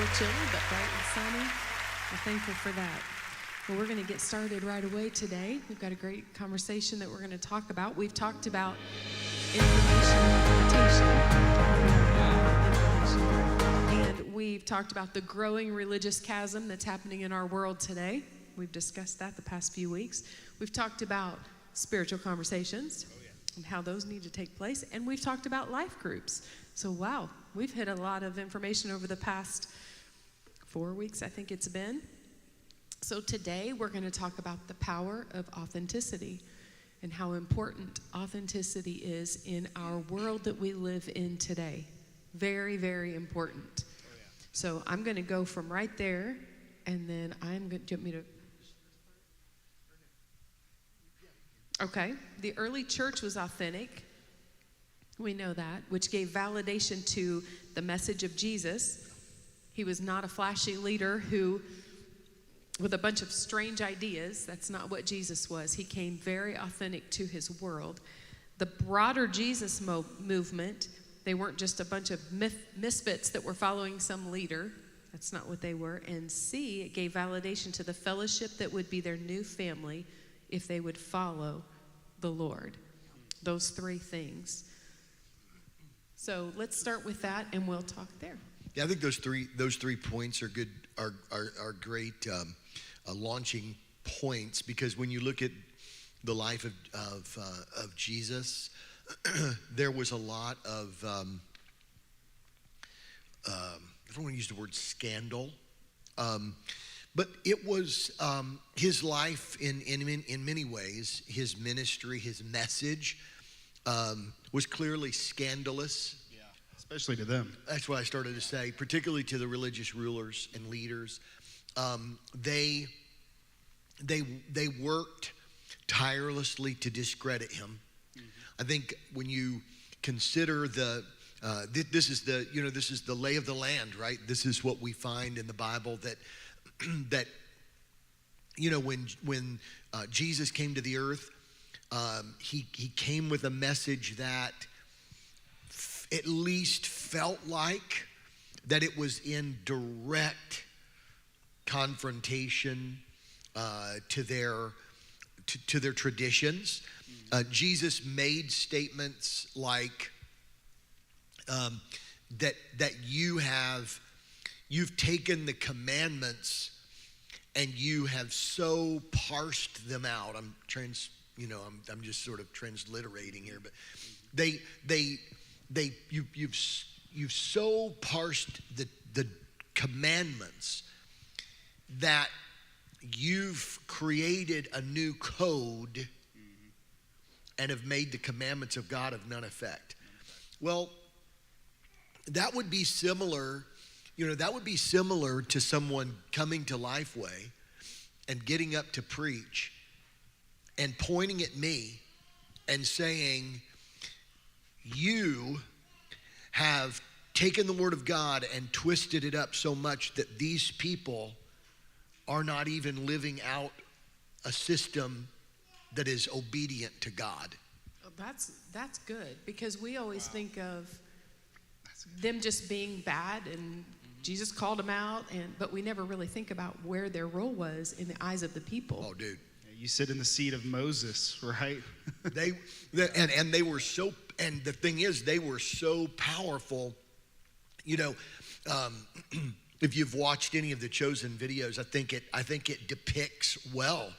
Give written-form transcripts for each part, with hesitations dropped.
little chilly, but bright and sunny. We're thankful for that. Well, we're going to get started right away today. We've got a great conversation that we're going to talk about. We've talked about information and we've talked about the growing religious chasm that's happening in our world today. We've discussed that the past few weeks. We've talked about spiritual conversations and how those need to take place, and we've talked about life groups. So wow, we've hit a lot of information over the past 4 weeks, I think it's been. So today we're going to talk about the power of authenticity and how important authenticity is in our world that we live in today. Very, very important. So I'm going to go from right there, and then I'm going to, do you want me to? Okay, the early church was authentic. We know that, which gave validation to the message of Jesus. He was not a flashy leader who, with a bunch of strange ideas, that's not what Jesus was. He came very authentic to his world. The broader Jesus movement, they weren't just a bunch of misfits that were following some leader. That's not what they were. And C, it gave validation to the fellowship that would be their new family if they would follow the Lord. Those three things. So let's start with that, and we'll talk there. Yeah, I think those three points are good, are great launching points, because when you look at the life of Jesus, there was a lot of I don't want to use the word scandal, but it was his life in many ways. His ministry, his message was clearly scandalous. Yeah, especially to them. That's what I started to say, particularly to the religious rulers and leaders. They worked tirelessly to discredit him. Mm-hmm. I think when you consider this is the lay of the land, right? This is what we find in the Bible that when Jesus came to the earth, he came with a message that at least felt like that it was in direct confrontation to their traditions. Jesus made statements like that you've taken the commandments and you have so parsed them out. I'm just sort of transliterating here, but you've so parsed the commandments that you've created a new code and have made the commandments of God of none effect. Well, that would be similar, to someone coming to Lifeway and getting up to preach and pointing at me and saying, you have taken the word of God and twisted it up so much that these people are not even living out a system that is obedient to God. That's good, because we always think of them just being bad, and Jesus called them out, but we never really think about where their role was in the eyes of the people. Oh, dude. You sit in the seat of Moses, right? They were so, and the thing is, they were so powerful. If you've watched any of the Chosen videos, I think it depicts well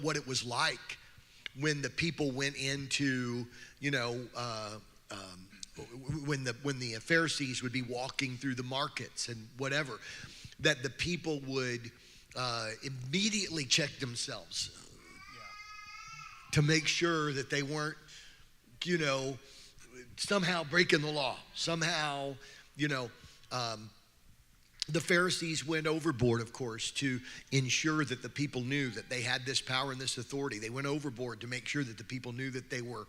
what it was like when the people went into, when the Pharisees would be walking through the markets and whatever, that the people would immediately check themselves to make sure that they weren't, somehow breaking the law. Somehow, the Pharisees went overboard, of course, to ensure that the people knew that they had this power and this authority. They went overboard to make sure that the people knew that they were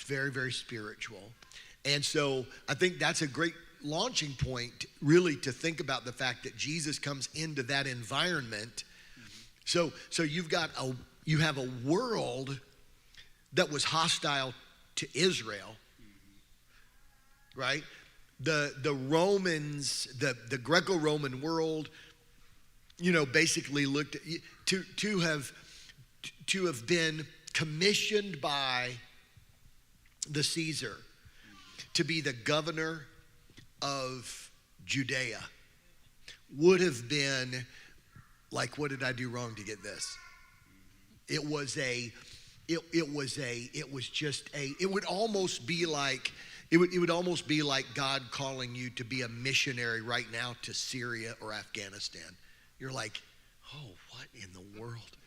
very, very spiritual. And so I think that's a great launching point, really, to think about the fact that Jesus comes into that environment. So you have a world that was hostile to Israel, right? The Romans, the Greco-Roman world, basically looked at to have been commissioned by the Caesar to be the governor of Judea would have been like, what did I do wrong to get this? It would almost be like God calling you to be a missionary right now to Syria or Afghanistan. You're like, oh, what in the world?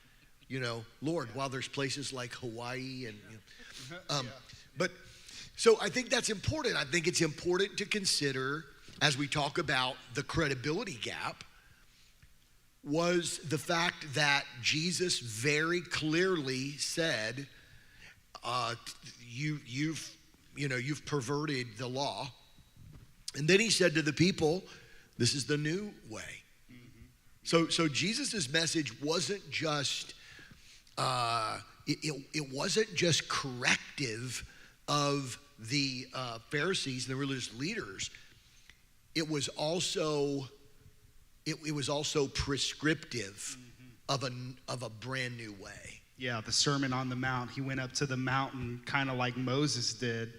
Lord, while there's places like Hawaii and, but so I think that's important. I think it's important to consider as we talk about the credibility gap was the fact that Jesus very clearly said, you've perverted the law. And then he said to the people, this is the new way. Mm-hmm. So Jesus' message wasn't just, it wasn't just corrective of the Pharisees and the religious leaders. It was also prescriptive of a brand new way. Yeah, the Sermon on the Mount. He went up to the mountain kind of like Moses did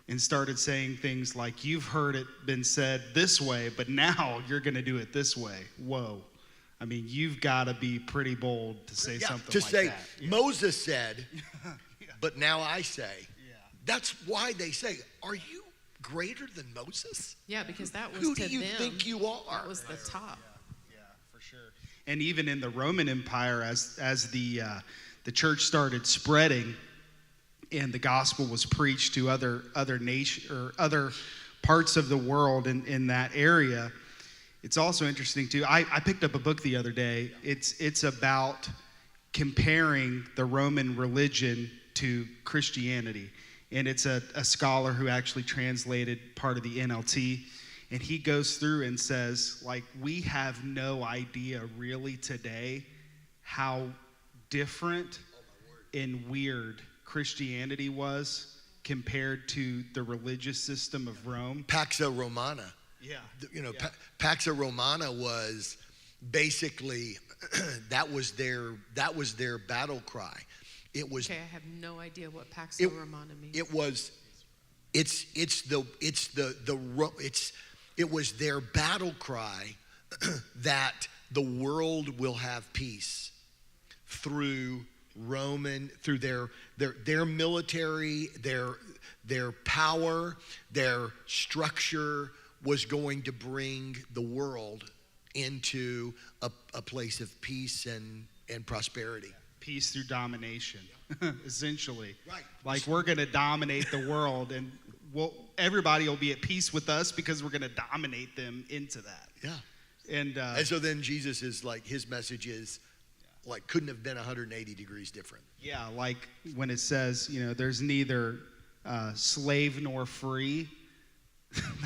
and started saying things like, you've heard it been said this way, but now you're going to do it this way. Whoa. I mean, you've got to be pretty bold to say something like that. Yeah. Moses said, but now I say. Yeah. That's why they say, are you greater than Moses? Yeah, because that was Who to do you them, think you are? That was the top. Yeah, for sure. And even in the Roman Empire, as the church started spreading, and the gospel was preached to other nation or other parts of the world in that area. It's also interesting too. I picked up a book the other day. It's about comparing the Roman religion to Christianity. And it's a scholar who actually translated part of the NLT. And he goes through and says, like, we have no idea really today how different and weird Christianity was compared to the religious system of Rome. Pax Romana. Yeah. Pax Romana was basically that was their battle cry. It was. Okay, I have no idea what Pax Romana means. It was their battle cry that the world will have peace through their military, their power, their structure was going to bring the world into a place of peace and prosperity. Peace through domination, essentially. Right. Like, we're going to dominate the world, and everybody will be at peace with us because we're going to dominate them into that. Yeah. And so then Jesus is like, his message is like, couldn't have been 180 degrees different. Yeah, like when it says, there's neither slave nor free.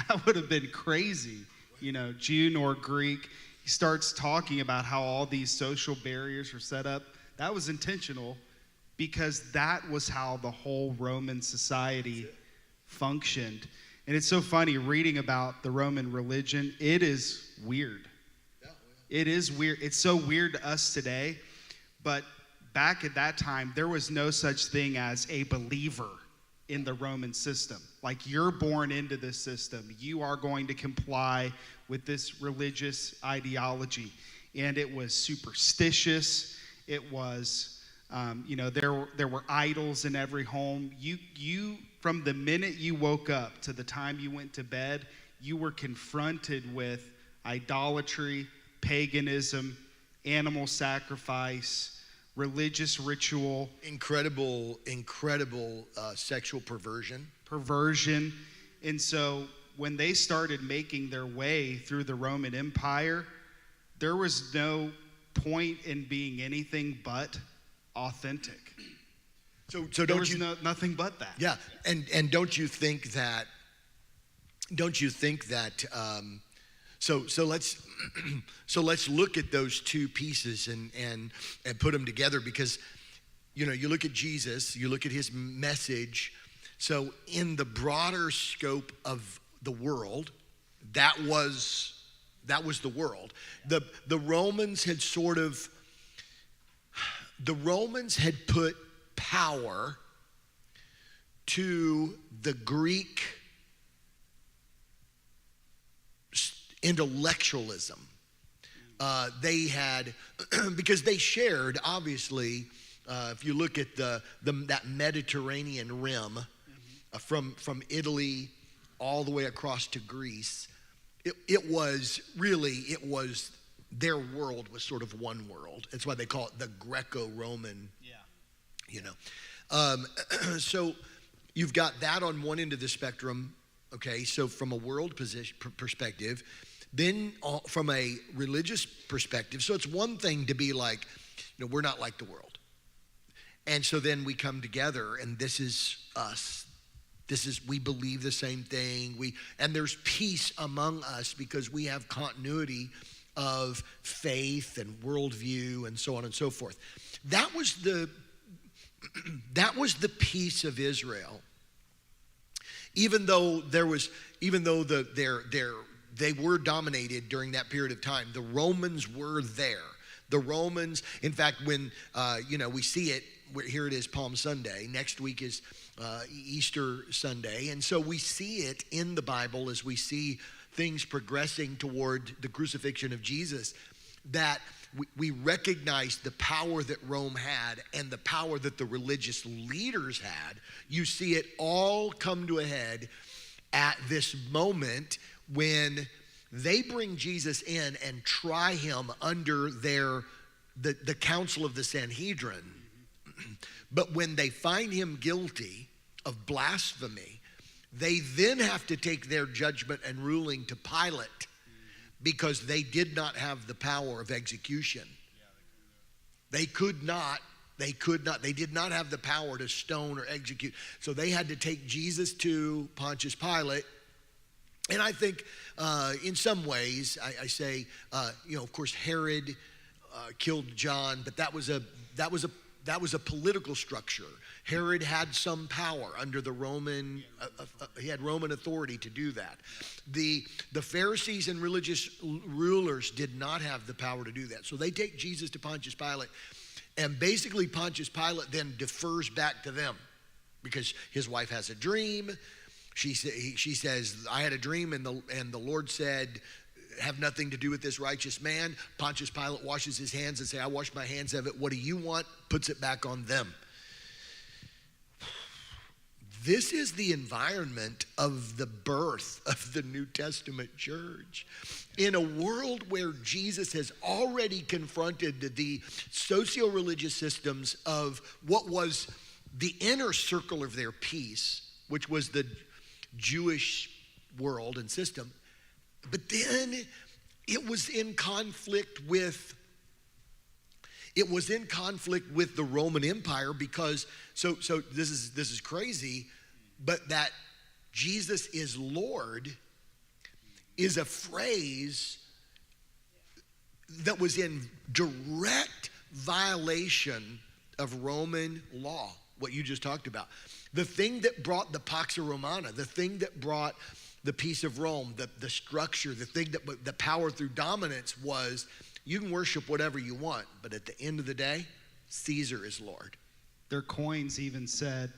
That would have been crazy. Jew nor Greek. He starts talking about how all these social barriers are set up. That was intentional because that was how the whole Roman society functioned. And it's so funny reading about the Roman religion. It is weird. It is weird. It's so weird to us today. But back at that time, there was no such thing as a believer in the Roman system. Like, you're born into this system. You are going to comply with this religious ideology. And it was superstitious. It was, there were idols in every home. You from the minute you woke up to the time you went to bed, you were confronted with idolatry, paganism, animal sacrifice, religious ritual. Incredible sexual perversion. And so when they started making their way through the Roman Empire, there was no point in being anything but authentic. So there was nothing but that. Yeah, and don't you think that? So let's look at those two pieces and put them together, because you look at Jesus, you look at his message. So in the broader scope of the world, that was the world. The Romans had put power to the Greek intellectualism. They had, because they shared, obviously, if you look at that Mediterranean rim, from Italy all the way across to Greece, it was their world was sort of one world. That's why they call it the Greco-Roman. So you've got that on one end of the spectrum. Okay, so from a world perspective, then from a religious perspective, so it's one thing to be like, we're not like the world. And so then we come together, and this is us. We believe the same thing. And there's peace among us because we have continuity of faith and worldview and so on and so forth. That was the peace of Israel. Even though they were dominated during that period of time, the Romans were there. The Romans, in fact, when we see it, here it is Palm Sunday. Next week is Easter Sunday. And so we see it in the Bible as we see things progressing toward the crucifixion of Jesus, that we recognize the power that Rome had and the power that the religious leaders had. You see it all come to a head at this moment when they bring Jesus in and try him under the council of the Sanhedrin. But when they find him guilty of blasphemy, they then have to take their judgment and ruling to Pilate, because they did not have the power of execution. They did not have the power to stone or execute. So they had to take Jesus to Pontius Pilate. And I think in some ways, I say, of course, Herod killed John, but that was a political structure. Herod had some power under the Roman, he had Roman authority to do that. The Pharisees and religious rulers did not have the power to do that. So they take Jesus to Pontius Pilate, and basically Pontius Pilate then defers back to them because his wife has a dream. She says, I had a dream, and the Lord said, have nothing to do with this righteous man. Pontius Pilate washes his hands and say, I wash my hands of it. What do you want? Puts it back on them. This is the environment of the birth of the New Testament church. In a world where Jesus has already confronted the socio-religious systems of what was the inner circle of their peace, which was the Jewish world and system, but then it was in conflict with the Roman Empire, because so this is crazy, but that Jesus is Lord is a phrase that was in direct violation of Roman law, what you just talked about. The thing that brought the Pax Romana, the thing that brought the peace of Rome, the structure, the thing that the power through dominance was, you can worship whatever you want, but at the end of the day, Caesar is Lord. Their coins even said,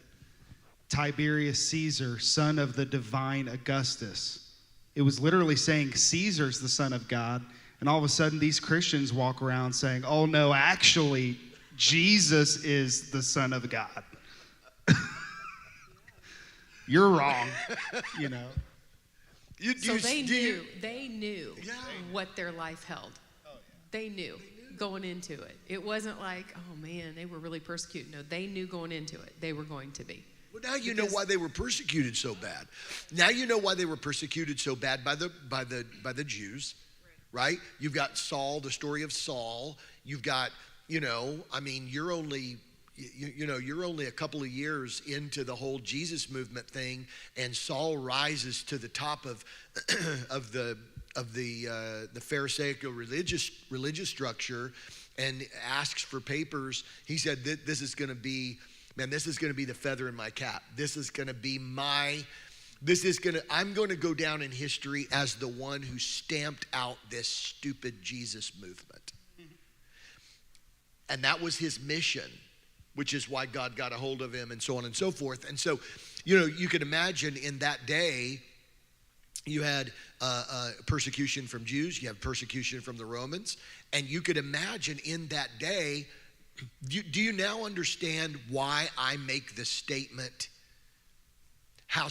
Tiberius Caesar, son of the divine Augustus. It was literally saying Caesar's the son of God. And all of a sudden, these Christians walk around saying, oh no, actually, Jesus is the son of God. You're wrong, They knew what their life held. They knew going into it. It wasn't like, oh man, they were really persecuted. No, they knew going into it they were going to be. Well, now you know why they were persecuted so bad. Now you know why they were persecuted so bad by the Jews, right? You've got Saul, the story of Saul. You've got, you're only a couple of years into the whole Jesus movement thing, and Saul rises to the top of the Pharisaical religious structure and asks for papers. He said that this is going to be, man, this is going to be the feather in my cap. This is going to be I'm going to go down in history as the one who stamped out this stupid Jesus movement. And that was his mission, which is why God got a hold of him and so on and so forth. And so, you can imagine in that day, you had persecution from Jews, you have persecution from the Romans, and you could imagine in that day, do you now understand why I make the statement how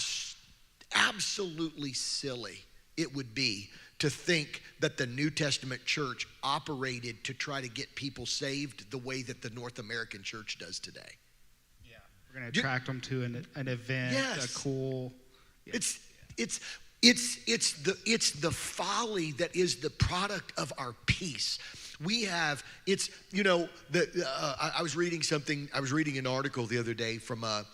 absolutely silly it would be to think that the New Testament church operated to try to get people saved the way that the North American church does today? Yeah, we're going to attract them to an event, yes. a cool. Yeah. It's the folly that is the product of our peace. I was reading something. I was reading an article the other day from a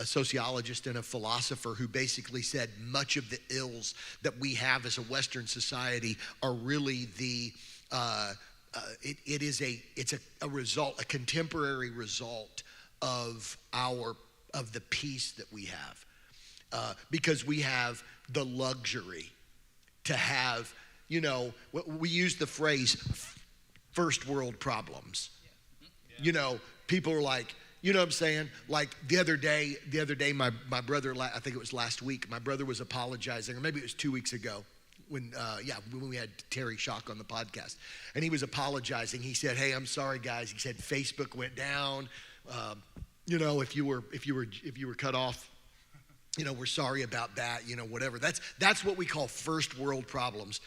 sociologist and a philosopher who basically said much of the ills that we have as a Western society are really it's a result, a contemporary result of the peace that we have, because we have the luxury to have, we use the phrase first world problems. Yeah. People are like, you know what I'm saying? Like the other day, my brother, I think it was last week, my brother was apologizing, or maybe it was 2 weeks ago when we had Terry Schock on the podcast, and he was apologizing. He said, "Hey, I'm sorry, guys." He said Facebook went down. If you were cut off, we're sorry about that. Whatever. That's what we call first world problems.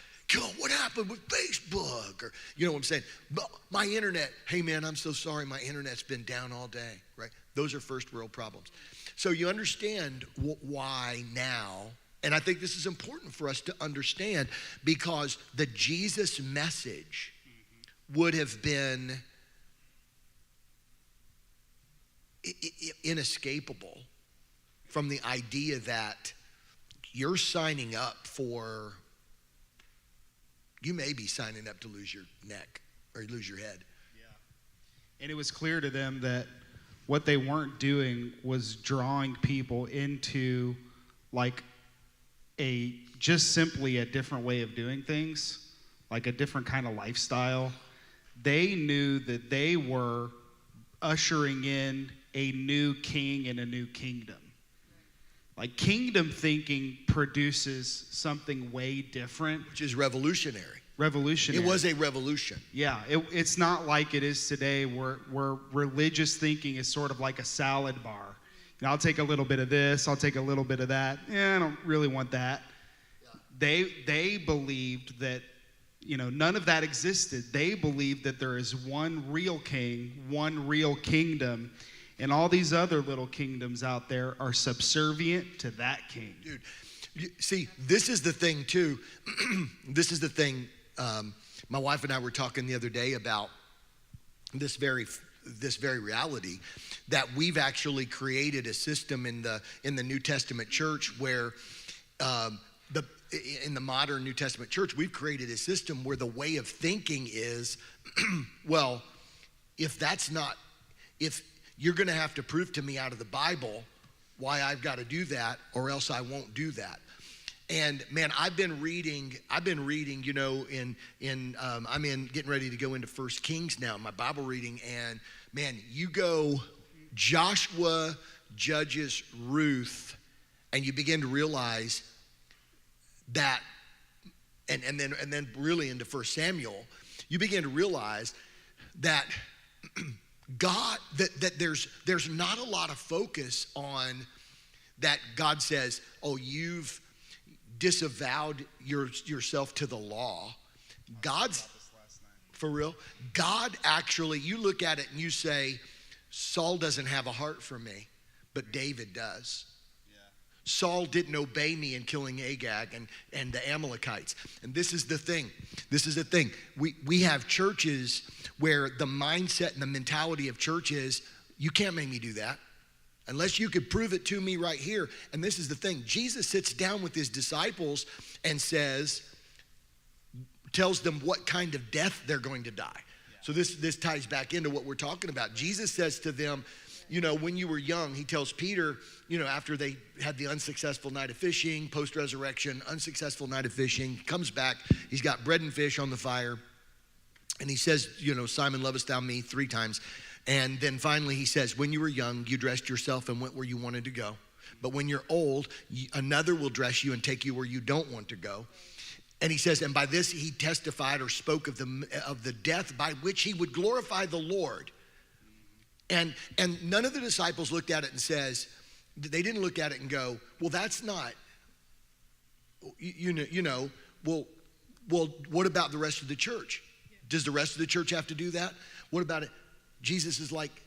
What happened with Facebook? Or, you know what I'm saying? My internet, hey man, I'm so sorry, my internet's been down all day, right? Those are first world problems. So you understand why now, and I think this is important for us to understand, because the Jesus message would have been inescapable from the idea that you're signing up for, you may be signing up to lose your neck or lose your head. Yeah. And it was clear to them that what they weren't doing was drawing people into like just simply a different way of doing things, like a different kind of lifestyle. They knew that they were ushering in a new king and a new kingdom. Like kingdom thinking produces something way different. Which is revolutionary. Revolutionary. It was a revolution. Yeah, it's not like it is today where religious thinking is sort of like a salad bar. I'll take a little bit of this, I'll take a little bit of that. I don't really want that. Yeah. They believed that, none of that existed. They believed that there is one real king, one real kingdom, and all these other little kingdoms out there are subservient to that king. Dude, see, this is the thing too. This is the thing. My wife and I were talking the other day about this very reality, that we've actually created a system in the New Testament church where in the modern New Testament church, we've created a system where the way of thinking is, well, if you're going to have to prove to me out of the Bible why I've got to do that, or else I won't do that. And man, I've been reading, I'm getting ready to go into 1 Kings now, my Bible reading, and man, you go Joshua, Judges, Ruth, and you begin to realize that, and then really into 1 Samuel, you begin to realize that God, that there's not a lot of focus on that. God says, oh, you've disavowed yourself to the law. God's, for real, God actually, you look at it and you say, Saul doesn't have a heart for me, but David does. Yeah. Saul didn't obey me in killing Agag and the Amalekites. And this is the thing. We have churches where the mindset and the mentality of church is, you can't make me do that unless you could prove it to me right here. And this is the thing. Jesus sits down with his disciples and tells them what kind of death they're going to die. Yeah. So this ties back into what we're talking about. Jesus says to them, when you were young, he tells Peter, after they had the unsuccessful night of fishing, post-resurrection, unsuccessful night of fishing, comes back, he's got bread and fish on the fire, and he says, Simon, lovest thou me 3 times. And then finally he says, when you were young, you dressed yourself and went where you wanted to go. But when you're old, another will dress you and take you where you don't want to go. And he says, and by this he testified or spoke of the death by which he would glorify the Lord. And none of the disciples looked at it and says, they didn't look at it and go, well, that's not, well, what about the rest of the church? Does the rest of the church have to do that? What about it? Jesus is like,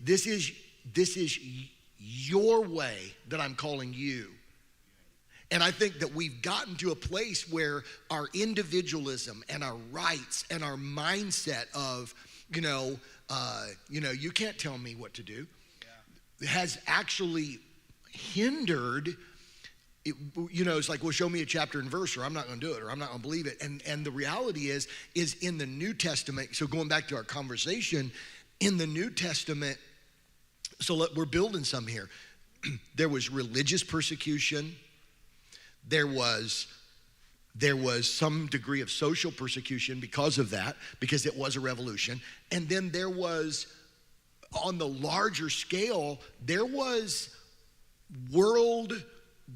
this is your way that I'm calling you. And I think that we've gotten to a place where our individualism and our rights and our mindset of, you can't tell me what to do, has actually hindered. It's like, well, show me a chapter and verse, or I'm not going to do it, or I'm not going to believe it. And the reality is in the New Testament. So going back to our conversation, in the New Testament, we're building some here. There was religious persecution. There was some degree of social persecution because of that, because it was a revolution. And then there was, on the larger scale, there was world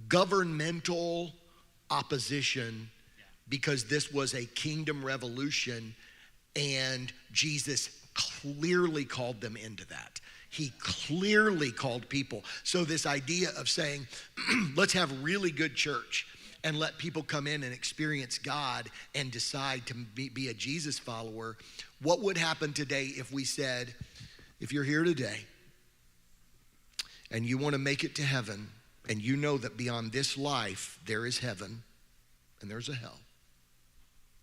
governmental opposition, because this was a kingdom revolution, and Jesus clearly called them into that. He clearly called people. So this idea of saying, let's have really good church and let people come in and experience God and decide to be a Jesus follower. What would happen today if we said, if you're here today and you want to make it to heaven, and you know that beyond this life there is heaven and there's a hell,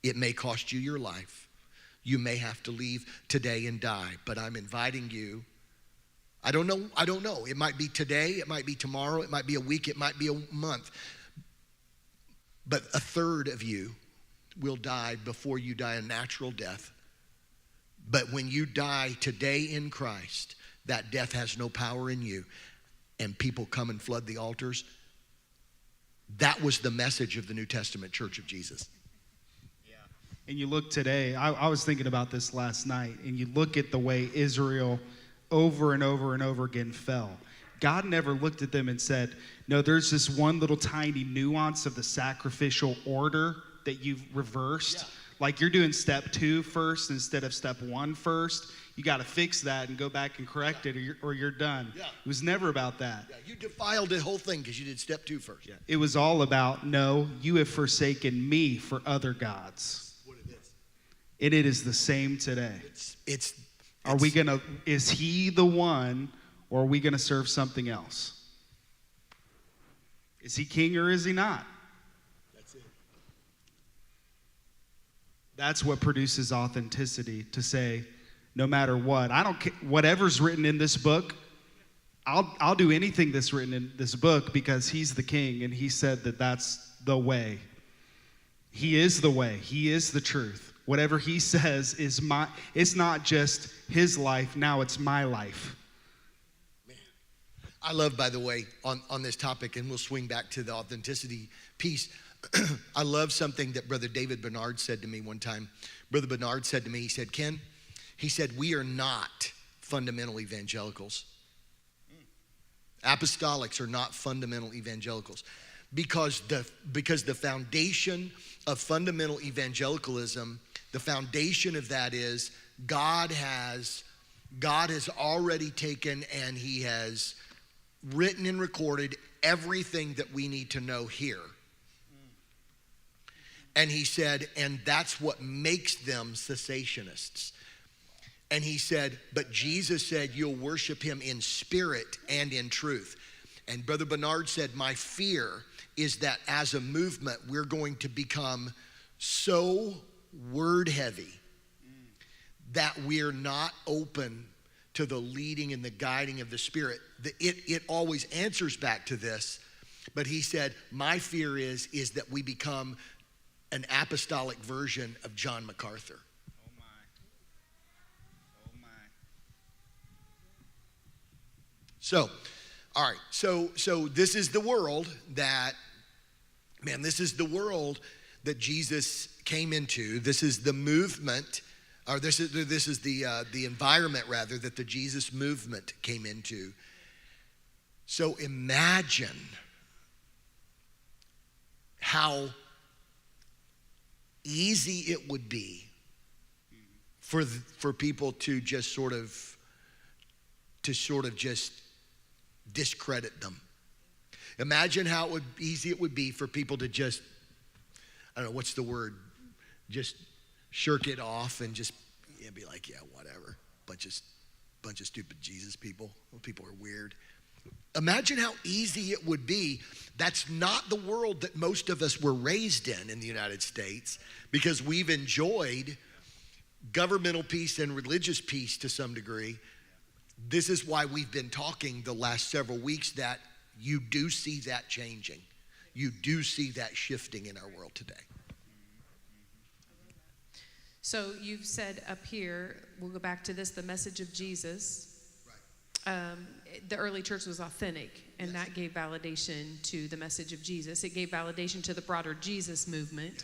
it may cost you your life. You may have to leave today and die, but I'm inviting you. I don't know. It might be today, it might be tomorrow, it might be a week, it might be a month. But a third of you will die before you die a natural death. But when you die today in Christ, that death has no power in you, and people come and flood the altars. That was the message of the New Testament Church of Jesus. And you look today, I was thinking about this last night, and you look at the way Israel over and over and over again fell. God never looked at them and said, no, there's this one little tiny nuance of the sacrificial order that you've reversed. Yeah. Like you're doing step 2 first instead of step 1 first. You got to fix that and go back and correct it, or you're done. Yeah. It was never about that. Yeah, you defiled the whole thing because you did step 2 first. Yeah. It was all about, no, you have forsaken me for other gods. That's what it is. And it is the same today. Is he the one, or are we going to serve something else? Is he king or is he not? That's it. That's what produces authenticity, to say, no matter what, I don't care, whatever's written in this book, I'll do anything that's written in this book, because he's the king, and he said that that's the way. He is the way. He is the truth. Whatever he says is it's not just his life, now it's my life. Man, I love, by the way, on this topic, and we'll swing back to the authenticity piece. I love something that Brother David Bernard said to me one time. Brother Bernard said to me, he said, Ken, he said, we are not fundamental evangelicals. Apostolics are not fundamental evangelicals, because the foundation of fundamental evangelicalism, the foundation of that is God has already taken, and he has written and recorded everything that we need to know here. And he said, and that's what makes them cessationists. And he said, but Jesus said, you'll worship him in spirit and in truth. And Brother Bernard said, my fear is that as a movement, we're going to become so word heavy that we're not open to the leading and the guiding of the Spirit. It always answers back to this. But he said, my fear is that we become an apostolic version of John MacArthur. So, all right. So this is the world that, man, this is the world that Jesus came into. This is the movement, or this is the environment rather that the Jesus movement came into. So imagine how easy it would be for people to just sort of just discredit them. Imagine how easy it would be for people to just, I don't know, what's the word? Just shirk it off and just be like, yeah, whatever. Bunch of stupid Jesus people. People are weird. Imagine how easy it would be. That's not the world that most of us were raised in the United States, because we've enjoyed governmental peace and religious peace to some degree. This is why we've been talking the last several weeks that you do see that changing. You do see that shifting in our world today. So you've said up here, we'll go back to this, the message of Jesus. The early church was authentic, and that gave validation to the message of Jesus. It gave validation to the broader Jesus movement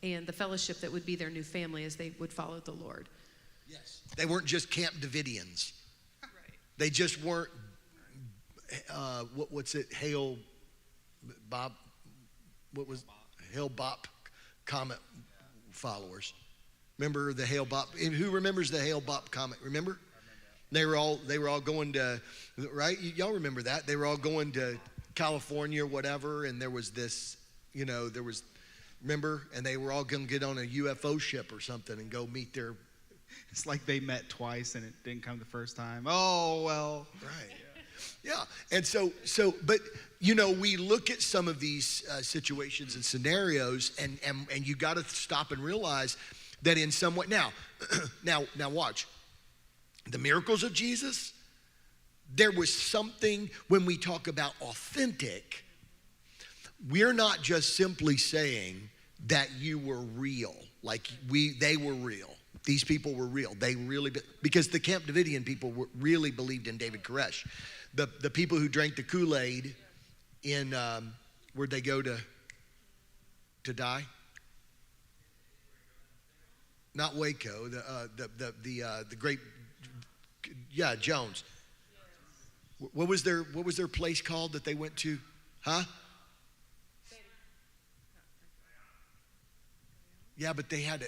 and the fellowship that would be their new family as they would follow the Lord. Yes. They weren't just Camp Davidians. Right. They just weren't, what's it, Hale Bob, what was, Hale Bop Comet followers. Remember the Hale Bop, who remembers the Hale Bop Comet, remember? They were all going to, right? Y'all remember that? They were all going to California or whatever, and there was this, remember? And they were all going to get on a UFO ship or something and go meet their... It's like they met twice and it didn't come the first time. Oh, well. Right. Yeah. And so, but, we look at some of these situations and scenarios, and you got to stop and realize that in some way... Now watch. The miracles of Jesus, there was something, when we talk about authentic, we're not just simply saying that you were real, like they were real. These people were real. They really, because the Camp Davidian people really believed in David Koresh. The people who drank the Kool-Aid in, where'd they go to die? Not Waco, the great... Yeah, Jones. What was their place called that they went to? Huh? Yeah, but there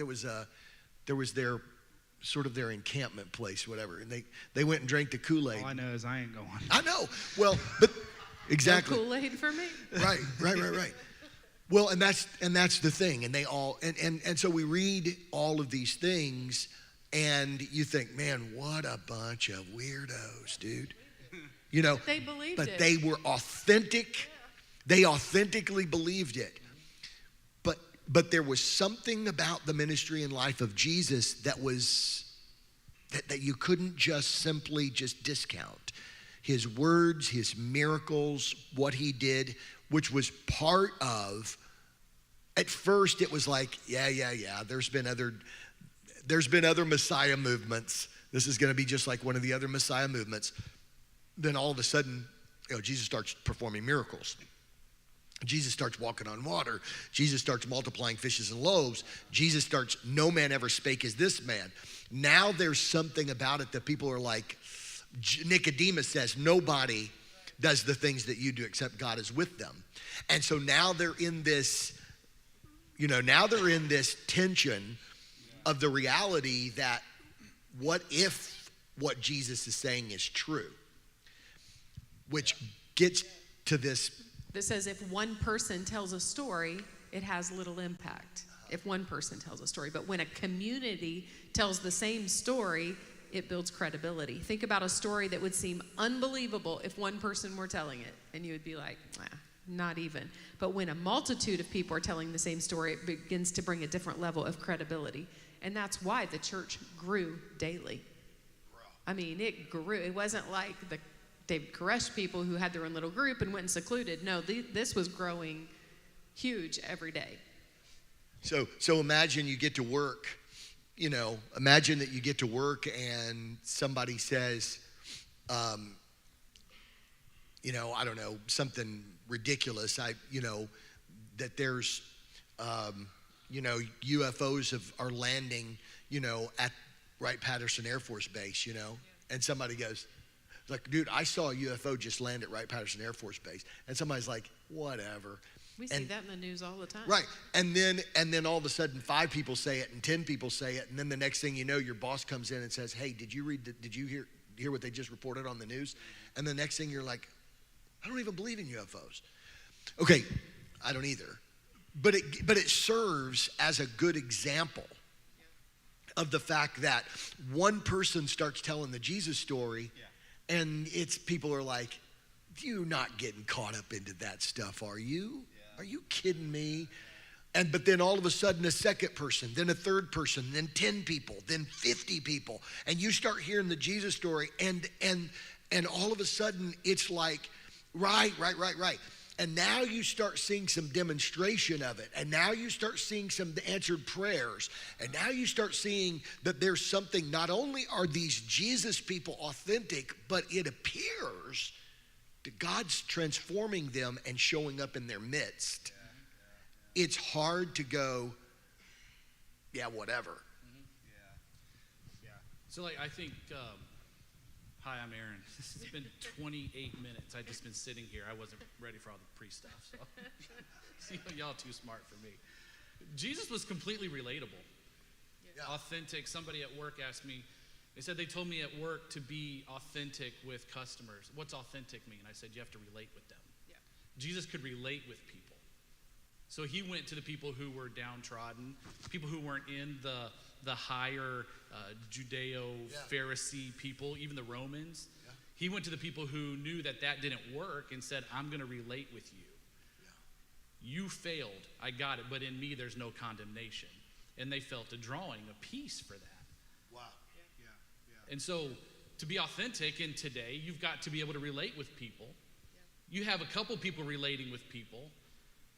was their sort of their encampment place, whatever. And they went and drank the Kool-Aid. All I know is I ain't going. I know. Well, but exactly. No Kool-Aid for me. Right. Well, and that's the thing. And they all and so we read all of these things. And you think, man, what a bunch of weirdos, dude. They believed but it. They were authentic. They authentically believed it. But there was something about the ministry and life of Jesus that was that you couldn't just simply just discount. His words, his miracles, what he did, which was part of, at first it was like, yeah, there's been other Messiah movements. This is going to be just like one of the other Messiah movements. Then all of a sudden, Jesus starts performing miracles. Jesus starts walking on water. Jesus starts multiplying fishes and loaves. Jesus starts, no man ever spake as this man. Now there's something about it that people are like, Nicodemus says, nobody does the things that you do except God is with them. And so now they're in this, tension of the reality that what if what Jesus is saying is true? Which gets to this. That says if one person tells a story, it has little impact. If one person tells a story. But when a community tells the same story, it builds credibility. Think about a story that would seem unbelievable if one person were telling it. And you would be like, not even. But when a multitude of people are telling the same story, it begins to bring a different level of credibility. And that's why the church grew daily. I mean, it grew. It wasn't like the David Koresh people who had their own little group and went and secluded. No, this was growing huge every day. So imagine you get to work, imagine that you get to work and somebody says, I don't know, something ridiculous. That there's, UFOs are landing, at Wright-Patterson Air Force Base, and somebody goes, like, dude, I saw a UFO just land at Wright-Patterson Air Force Base, and somebody's like, whatever. We see that in the news all the time. Right, and then all of a sudden 5 people say it and 10 people say it, and then the next thing you know, your boss comes in and says, hey, did you hear what they just reported on the news? And the next thing you're like, I don't even believe in UFOs. Okay, I don't either. But it serves as a good example of the fact that one person starts telling the Jesus story, and people are like, you're not getting caught up into that stuff, are you? Yeah. Are you kidding me? But then all of a sudden a second person, then a third person, then 10 people, then 50 people, and you start hearing the Jesus story, and all of a sudden it's like, right. And now you start seeing some demonstration of it. And now you start seeing some answered prayers. And now you start seeing that there's something, not only are these Jesus people authentic, but it appears that God's transforming them and showing up in their midst. It's hard to go, whatever. So I think, hi, I'm Aaron. It's been 28 minutes. I've just been sitting here. I wasn't ready for all the pre-stuff. So see, y'all too smart for me. Jesus was completely relatable, authentic. Somebody at work asked me, they told me at work to be authentic with customers. What's authentic mean? I said, you have to relate with them. Yeah. Jesus could relate with people. So he went to the people who were downtrodden, people who weren't in the higher Judeo-Pharisee people, even the Romans. Yeah. He went to the people who knew that didn't work and said, I'm going to relate with you. Yeah. You failed. I got it. But in me, there's no condemnation. And they felt a drawing, a peace for that. Wow. Yeah. And so to be authentic in today, you've got to be able to relate with people. Yeah. You have a couple people relating with people,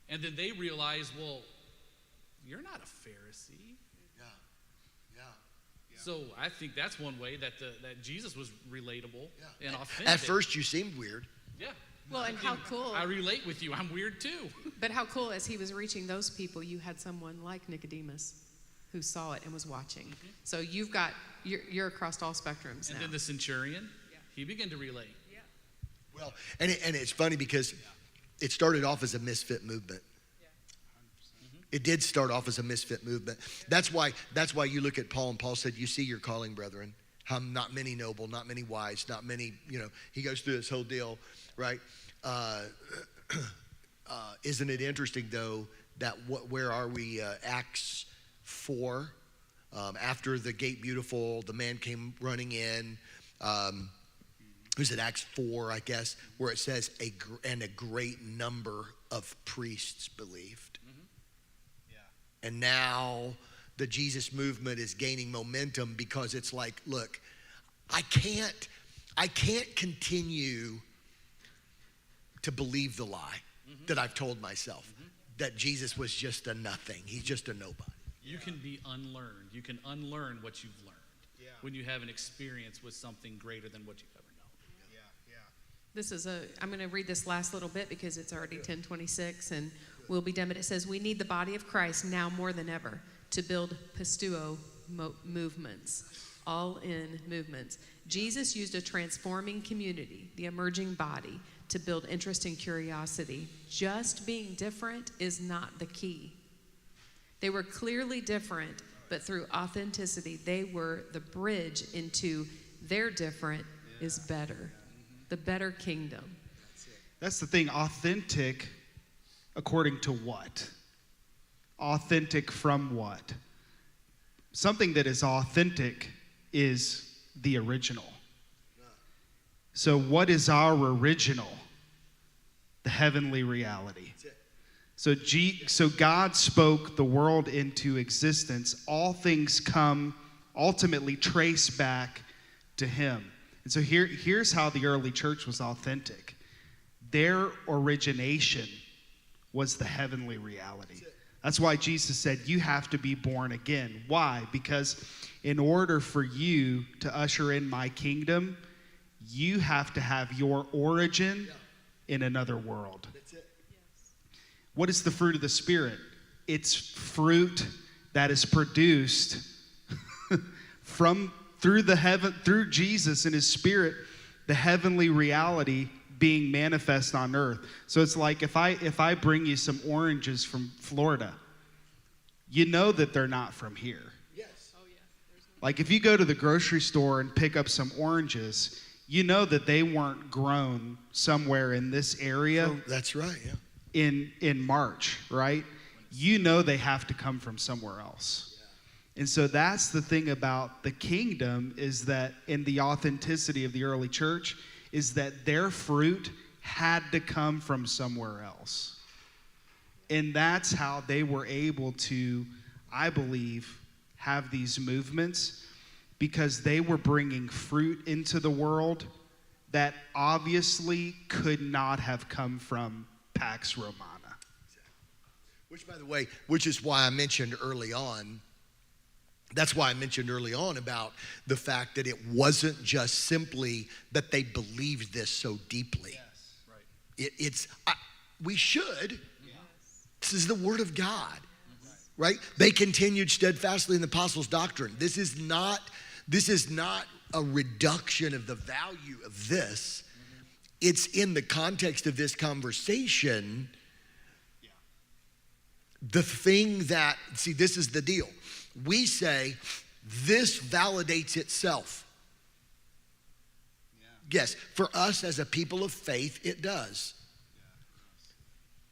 and then they realize, well, you're not a Pharisee. So I think that's one way that Jesus was relatable and authentic. At first you seemed weird. Yeah. Well, and how cool. I relate with you. I'm weird too. But how cool, as he was reaching those people, you had someone like Nicodemus who saw it and was watching. Mm-hmm. So you're across all spectrums now. And then the centurion, he began to relate. Yeah. Well, and it's funny because it started off as a misfit movement. It did start off as a misfit movement. That's why you look at Paul, and Paul said, you see your calling, brethren. How not many noble, not many wise, not many, he goes through this whole deal, right? Isn't it interesting, though, that where are we? Acts 4, after the gate beautiful, the man came running in. Who's it? Acts 4, I guess, where it says, and a great number of priests believed. And now the Jesus movement is gaining momentum because it's like, look, I can't continue to believe the lie that I've told myself, that Jesus was just a nothing. He's just a nobody. You can be unlearned. You can unlearn what you've learned when you have an experience with something greater than what you've ever known. I'm going to read this last little bit because it's already 10:26 and we'll be done. But it says, we need the body of Christ now more than ever to build pistuo movements, all-in movements. Jesus used a transforming community, the emerging body, to build interest and curiosity. Just being different is not the key. They were clearly different, but through authenticity, they were the bridge into their different is better, the better kingdom. That's the thing, authentic according to what? Authentic from what? Something that is authentic is the original. So what is our original? The heavenly reality. So God spoke the world into existence. All things come, ultimately trace back to him. And so here's how the early church was authentic. Their origination was the heavenly reality. That's why Jesus said, you have to be born again. Why? Because in order for you to usher in my kingdom, you have to have your origin in another world. That's it. What is the fruit of the Spirit? It's fruit that is produced through Jesus and his Spirit, the heavenly reality being manifest on earth. So it's like if I bring you some oranges from Florida, you know that they're not from here. Yes. Like if you go to the grocery store and pick up some oranges, you know that they weren't grown somewhere in this area. Oh, that's right, yeah. In March, right? You know they have to come from somewhere else. And so that's the thing about the kingdom, is that in the authenticity of the early church is that their fruit had to come from somewhere else. And that's how they were able to, I believe, have these movements, because they were bringing fruit into the world that obviously could not have come from Pax Romana. Which, by the way, which is why I mentioned early on, that's why I mentioned early on about the fact that it wasn't just simply that they believed this so deeply. Yes, right. We should. This is the word of God, right? They continued steadfastly in the apostles' doctrine. This is not a reduction of the value of this. It's in the context of this conversation. The thing that, see, this is the deal. We say this validates itself. Yes, for us as a people of faith, it does.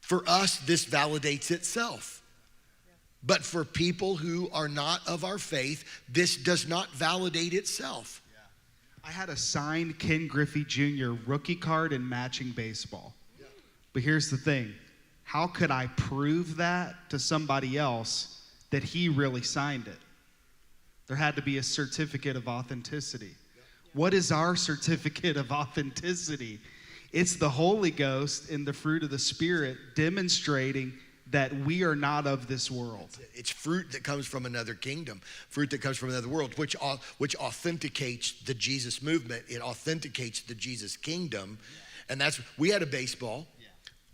For us, this validates itself. But for people who are not of our faith, this does not validate itself. I had a signed Ken Griffey Jr. rookie card in matching baseball. But here's the thing. How could I prove that to somebody else that he really signed it? There had to be a certificate of authenticity. What is our certificate of authenticity? It's the Holy Ghost and the fruit of the Spirit demonstrating that we are not of this world. It's fruit that comes from another kingdom, fruit that comes from another world, which authenticates the Jesus movement. It authenticates the Jesus kingdom. And we had a baseball.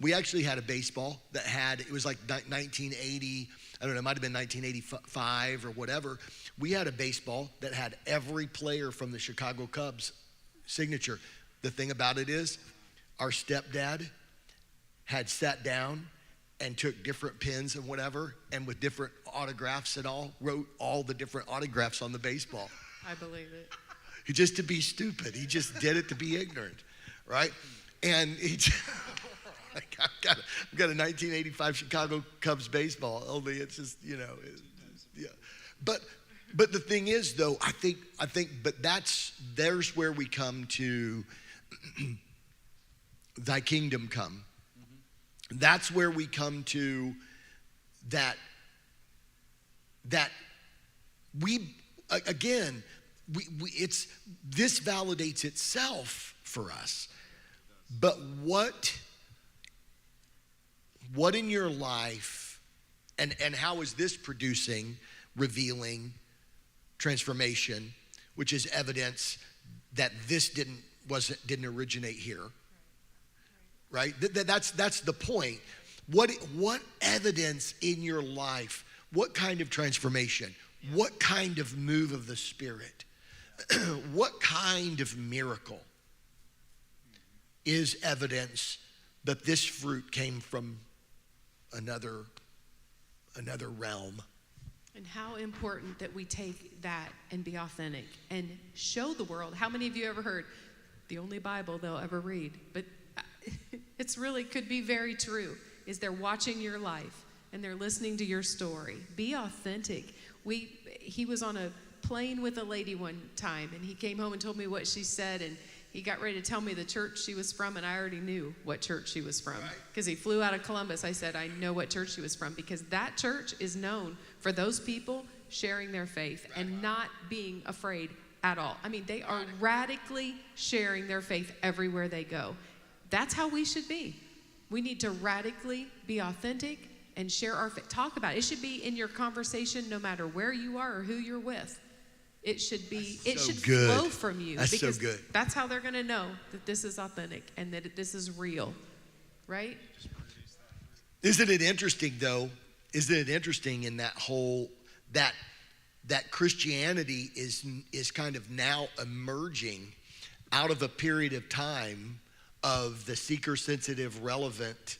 We actually had a baseball that it was like 1980, I don't know, it might have been 1985 or whatever. We had a baseball that had every player from the Chicago Cubs signature. The thing about it is, our stepdad had sat down and took different pens and whatever, and with different autographs and all, wrote all the different autographs on the baseball. I believe it. Just to be stupid. He just did it to be ignorant, right? And I've got a 1985 Chicago Cubs baseball, only it's just, yeah. But the thing is, though, I think, but there's where we come to thy kingdom come. That's where we come to that we, again, this validates itself for us. But what in your life, and how is this producing, revealing, transformation, which is evidence that this didn't originate here, right? That's the point. What evidence in your life? What kind of transformation? What kind of move of the Spirit? What kind of miracle is evidence that this fruit came from another realm? And how important that we take that and be authentic and show the world. How many of you ever heard the only Bible they'll ever read? But it's really could be very true. Is they're watching your life and they're listening to your story. Be authentic. He was on a plane with a lady one time, and he came home and told me what she said, and he got ready to tell me the church she was from, and I already knew what church she was from because he flew out of Columbus. I said, I know what church she was from, because that church is known for those people sharing their faith and not being afraid at all. I mean, they are radically sharing their faith everywhere they go. That's how we should be. We need to radically be authentic and share our faith. Talk about it. It should be in your conversation no matter where you are or who you're with. It should be, That's it so should good. flow from you. That's so because good. That's how they're going to know that this is authentic and that this is real, right? Isn't it interesting though? Isn't it interesting in that whole, that Christianity is kind of now emerging out of a period of time of the seeker-sensitive, relevant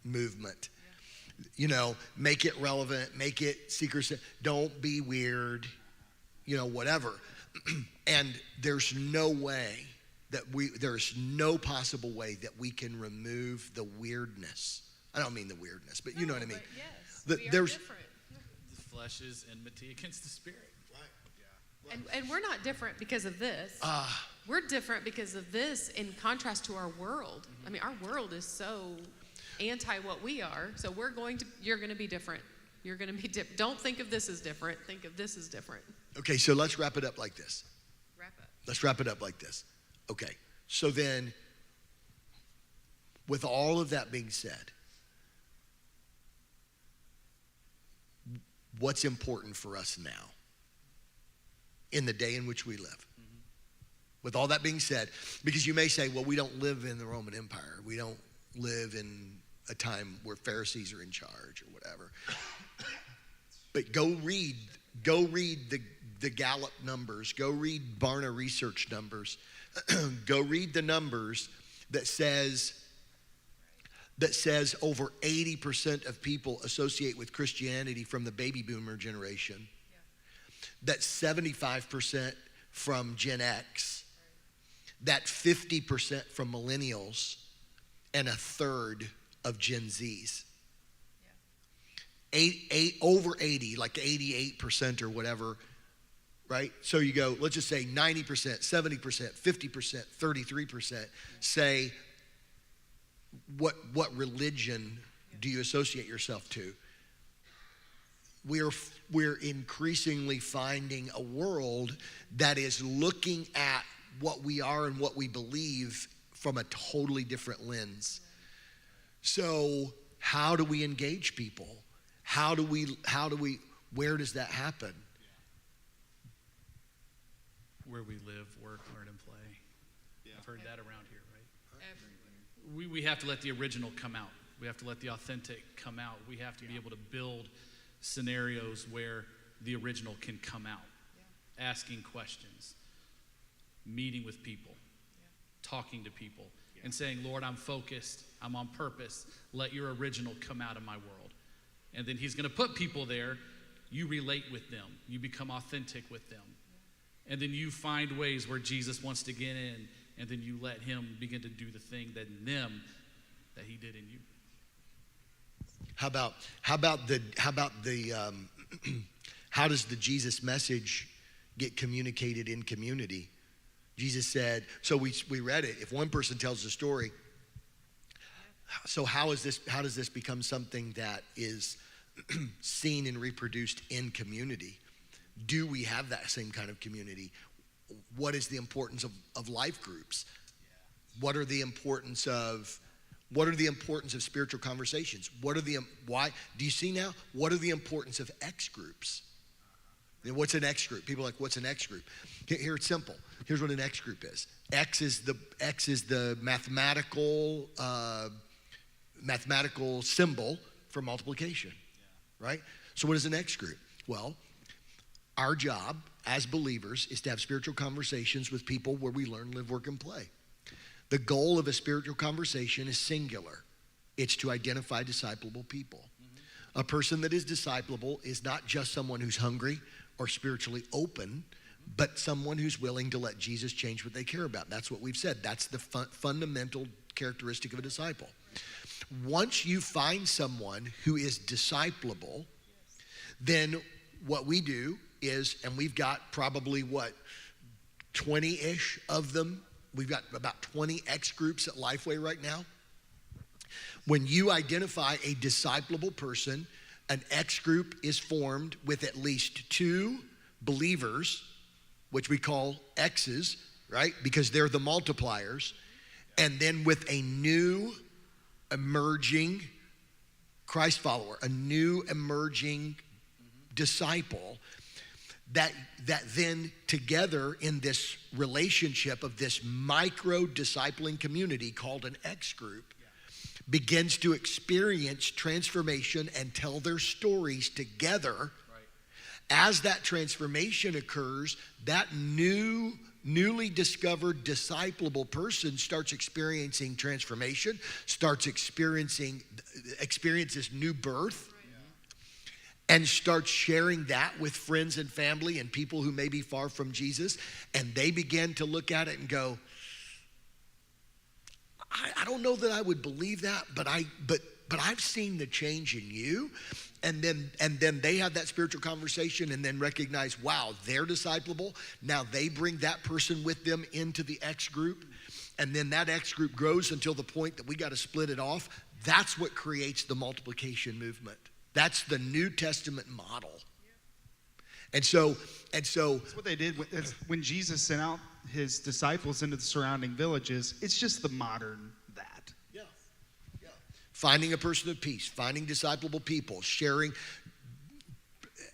movement. You know, make it relevant, make it seeker-sensitive, don't be weird, you know, whatever. And there's no way that there's no possible way that we can remove the weirdness. I don't mean the weirdness, but you know what I mean. But yes, we are different. The flesh is enmity against the spirit. And we're not different because of this. We're different because of this in contrast to our world. I mean, our world is so anti what we are. So you're going to be different. You're going to be different. Don't think of this as different. Think of this as different. Okay, so let's wrap it up like this. Wrap up. Let's wrap it up like this. Okay, so then with all of that being said, what's important for us now in the day in which we live? Mm-hmm. With all that being said, because you may say, well, we don't live in the Roman Empire. We don't live in a time where Pharisees are in charge or whatever. But go read the Gallup numbers. Go read Barna Research numbers. Go read the numbers that says over 80% of people associate with Christianity from the baby boomer generation. Yeah. That's 75% from Gen X. That 50% from millennials, and a third of Gen Zs. Yeah. Over 80, like 88% or whatever, right? So you go, let's just say 90%, 70%, 50%, 33% say, what religion do you associate yourself to? We're increasingly finding a world that is looking at what we are and what we believe from a totally different lens. So how do we engage people? Where does that happen? Where we live, work, learn, and play. Yeah. I've heard that around here, right? Everywhere. We have to let the original come out. We have to let the authentic come out. We have to be able to build scenarios where the original can come out. Yeah. Asking questions, meeting with people, talking to people, and saying, Lord, I'm focused, I'm on purpose. Let your original come out of my world. And then he's going to put people there. You relate with them. You become authentic with them. And then you find ways where Jesus wants to get in, and then you let him begin to do the thing that in them that he did in you. How does the Jesus message get communicated in community? Jesus said, so we read it, if one person tells the story, so how does this become something that is seen and reproduced in community? Do we have that same kind of community? What is the importance of life groups? What are the importance of spiritual conversations? Why do you see now? What are the importance of X groups? What's an X group? People are like, what's an X group? Here it's simple. Here's what an X group is. X is the mathematical symbol for multiplication, right? So what is an X group? Well, our job as believers is to have spiritual conversations with people where we learn, live, work, and play. The goal of a spiritual conversation is singular. It's to identify disciplable people. Mm-hmm. A person that is disciplable is not just someone who's hungry or spiritually open, but someone who's willing to let Jesus change what they care about. That's what we've said. That's the fundamental characteristic of a disciple. Once you find someone who is disciplable, then what we do is, and we've got probably 20-ish of them. We've got about 20 X groups at Lifeway right now. When you identify a disciplable person, an X group is formed with at least 2 believers, which we call X's, right? Because they're the multipliers. And then with a new emerging Christ follower, a new emerging disciple. that then together in this relationship of this micro discipling community called an X group begins to experience transformation and tell their stories together. Right. As that transformation occurs, that newly discovered disciplable person starts experiencing transformation, experiences new birth, and starts sharing that with friends and family and people who may be far from Jesus. And they begin to look at it and go, I don't know that I would believe that, but I've seen the change in you. And then they have that spiritual conversation and then recognize, wow, they're disciplable. Now they bring that person with them into the X group. And then that X group grows until the point that we got to split it off. That's what creates the multiplication movement. That's the New Testament model. And so That's what they did when Jesus sent out his disciples into the surrounding villages. It's just the modern that. Yeah. Finding a person of peace, finding disciplable people, sharing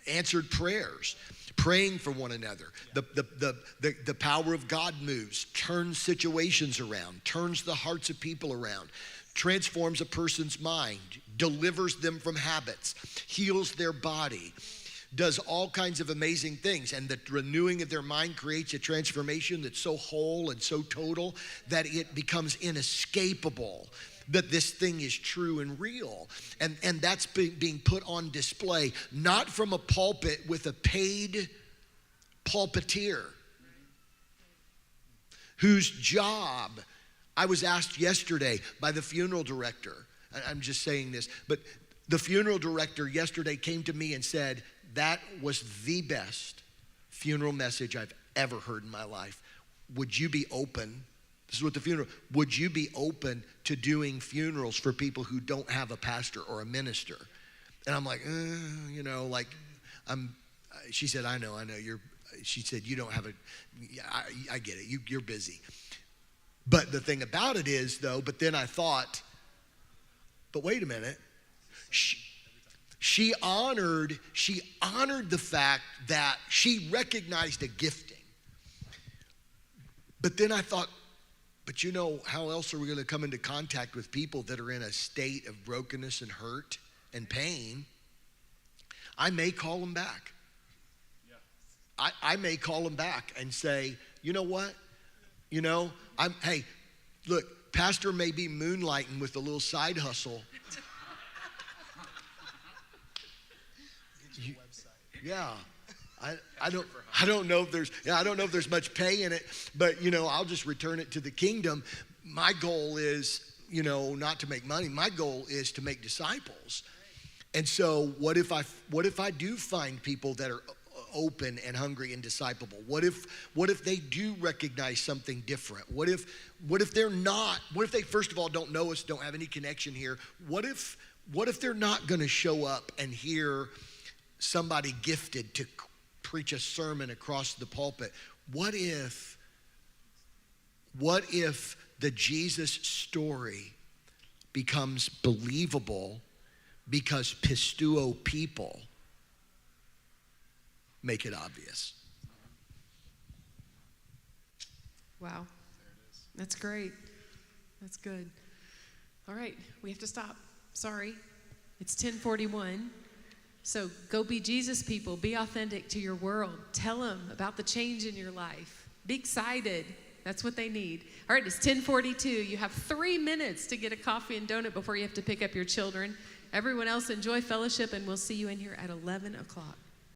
answered prayers, praying for one another. The power of God moves, turns situations around, turns the hearts of people around, transforms a person's mind, delivers them from habits, heals their body, does all kinds of amazing things. And the renewing of their mind creates a transformation that's so whole and so total that it becomes inescapable that this thing is true and real. And that's being put on display, not from a pulpit with a paid pulpiteer whose job, I was asked yesterday by the funeral director, I'm just saying this, but the funeral director yesterday came to me and said, that was the best funeral message I've ever heard in my life. Would you be open? This is what the funeral, would you be open to doing funerals for people who don't have a pastor or a minister? And I'm like, she said, I know, she said, you don't have I get it, you're busy. But the thing about it is though, but then I thought, but wait a minute, she honored the fact that she recognized a gifting. But then I thought, but how else are we going to come into contact with people that are in a state of brokenness and hurt and pain? I may call them back. Yeah. I may call them back and say, you know what? Hey, look, pastor may be moonlighting with a little side hustle. Yeah, I don't know if there's much pay in it, but I'll just return it to the kingdom. My goal is not to make money. My goal is to make disciples. And so what if I do find people that are open and hungry and disciplable? What if they do recognize something different? What if they first of all don't know us, don't have any connection here? What if they're not going to show up and hear somebody gifted to preach a sermon across the pulpit? What if the Jesus story becomes believable because pistuo people make it obvious? Wow. That's great. That's good. All right, we have to stop. Sorry. It's 10:41. So go be Jesus people. Be authentic to your world. Tell them about the change in your life. Be excited. That's what they need. All right, it's 10:42. You have 3 minutes to get a coffee and donut before you have to pick up your children. Everyone else, enjoy fellowship, and we'll see you in here at 11 o'clock.